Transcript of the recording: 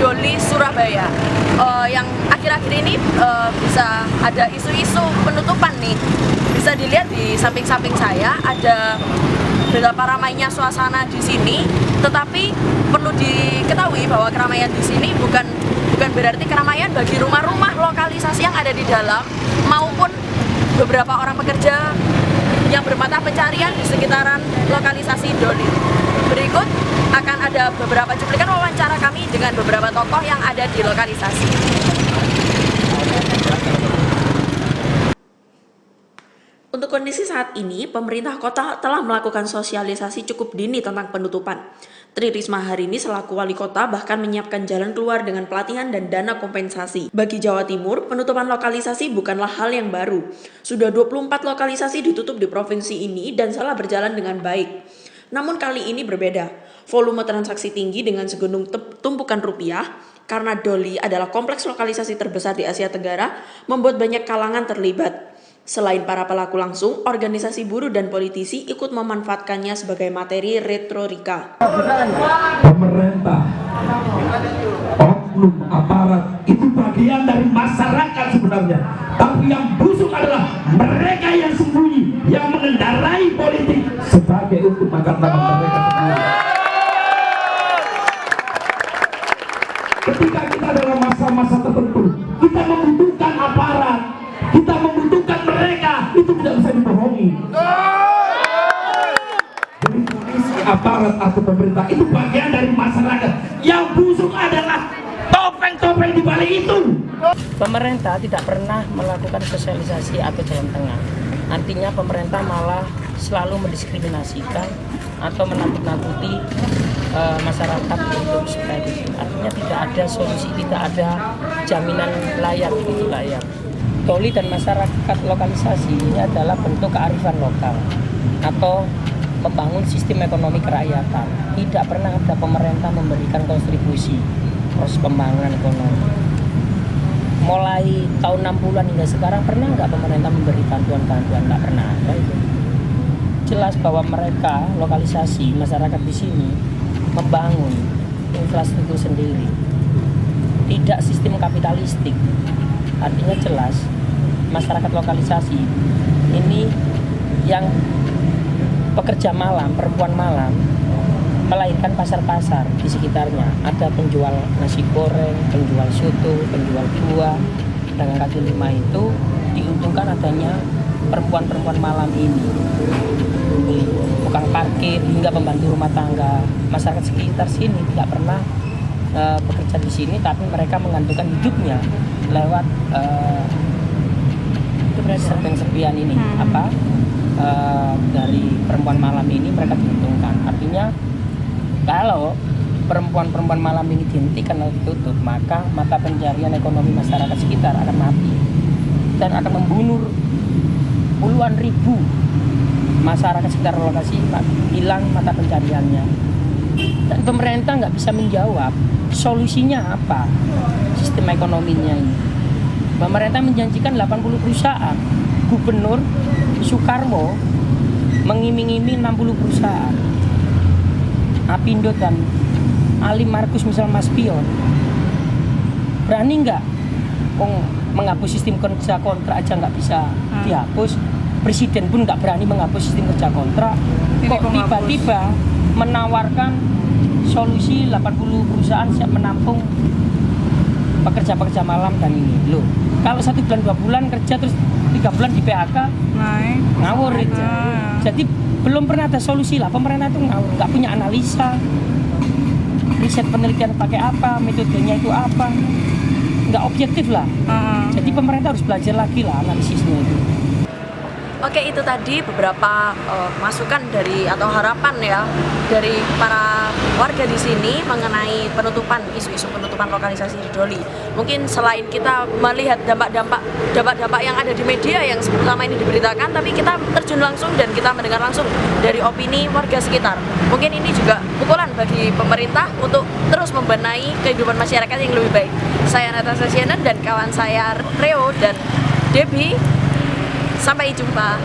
Doli Surabaya. Yang akhir-akhir ini bisa ada isu-isu penutupan nih. Bisa dilihat di samping-samping saya ada betapa ramainya suasana di sini, tetapi perlu diketahui bahwa keramaian di sini bukan berarti keramaian bagi rumah-rumah lokalisasi yang ada di dalam maupun beberapa orang pekerja yang bermata pencarian di sekitaran lokalisasi Doli. Berikut akan ada beberapa cuplikan wawancara kami dengan beberapa tokoh yang ada di lokalisasi. Untuk kondisi saat ini, pemerintah kota telah melakukan sosialisasi cukup dini tentang penutupan. Tri Risma hari ini selaku wali kota bahkan menyiapkan jalan keluar dengan pelatihan dan dana kompensasi. Bagi Jawa Timur, penutupan lokalisasi bukanlah hal yang baru. Sudah 24 lokalisasi ditutup di provinsi ini dan telah berjalan dengan baik. Namun kali ini berbeda. Volume transaksi tinggi dengan segunung tumpukan rupiah, karena Doli adalah kompleks lokalisasi terbesar di Asia Tenggara, membuat banyak kalangan terlibat. Selain para pelaku langsung, organisasi buruh dan politisi ikut memanfaatkannya sebagai materi retorika. Pemerintah, oknum, aparat, itu bagian dari masyarakat sebenarnya. Tapi yang busuk adalah mereka yang sembunyi, yang mengendarai politik sebagai untuk makan nama mereka sendiri. Ketika kita dalam masa-masa tertentu, kita membutuhkan aparat, kita membutuhkan mereka, itu tidak bisa dibohongi. Jadi polisi, aparat atau pemerintah itu bagian dari masyarakat. Yang busuk adalah topeng-topeng di balik itu. Pemerintah tidak pernah melakukan sosialisasi atau jalan tengah. Artinya pemerintah malah selalu mendiskriminasikan atau menakut-nakuti masyarakat untuk supaya itu. Artinya tidak ada solusi, tidak ada jaminan layak begitu layak. Doli dan masyarakat lokalisasi ini adalah bentuk kearifan lokal atau membangun sistem ekonomi kerakyatan. Tidak pernah ada pemerintah memberikan kontribusi proses pembangunan ekonomi. Mulai tahun 60-an hingga sekarang pernah nggak pemerintah memberi bantuan-bantuan? Nggak pernah ada itu. Jelas bahwa mereka lokalisasi masyarakat di sini membangun infrastruktur sendiri, tidak sistem kapitalistik. Artinya jelas masyarakat lokalisasi ini yang pekerja malam, perempuan malam, melahirkan pasar-pasar di sekitarnya. Ada penjual nasi goreng, penjual soto, penjual buah, pedagang kaki lima itu diuntungkan adanya perempuan-perempuan malam ini. Tukang parkir hingga pembantu rumah tangga. Masyarakat sekitar sini tidak pernah bekerja di sini, tapi mereka menggantungkan hidupnya lewat serpian ini dari perempuan malam ini mereka diuntungkan. Artinya kalau perempuan-perempuan malam ini dihentikan atau ditutup, maka mata pencarian ekonomi masyarakat sekitar akan mati dan akan membunuh puluhan ribu masyarakat sekitar lokasi, hilang mata pencariannya. Dan pemerintah nggak bisa menjawab solusinya apa sistem ekonominya ini. Pemerintah menjanjikan 80 perusahaan, Gubernur Soekarwo mengiming-iming 60 perusahaan. Apindo dan Ali Markus misal Mas Pion berani nggak menghapus sistem kerja kontrak aja nggak bisa dihapus. Presiden pun nggak berani menghapus sistem kerja kontrak. Kok tiba-tiba menawarkan solusi 80 perusahaan siap menampung pekerja-pekerja malam dan ini loh. Kalau 1 bulan 2 bulan kerja terus 3 bulan di PHK, ngawur itu. Jadi belum pernah ada solusi lah. Pemerintah itu ngawur, nggak punya analisa, riset penelitian pakai apa, metodenya itu apa, nggak objektif lah. Jadi pemerintah harus belajar lagi lah analisisnya itu. Oke, itu tadi beberapa masukan dari atau harapan ya dari para warga di sini mengenai penutupan, isu-isu penutupan lokalisasi di Doli. Mungkin selain kita melihat dampak-dampak yang ada di media yang selama ini diberitakan, tapi kita terjun langsung dan kita mendengar langsung dari opini warga sekitar. Mungkin ini juga pukulan bagi pemerintah untuk terus membenahi kehidupan masyarakat yang lebih baik. Saya Natasha Shannon dan kawan saya Reo dan Debbie. Sampai jumpa.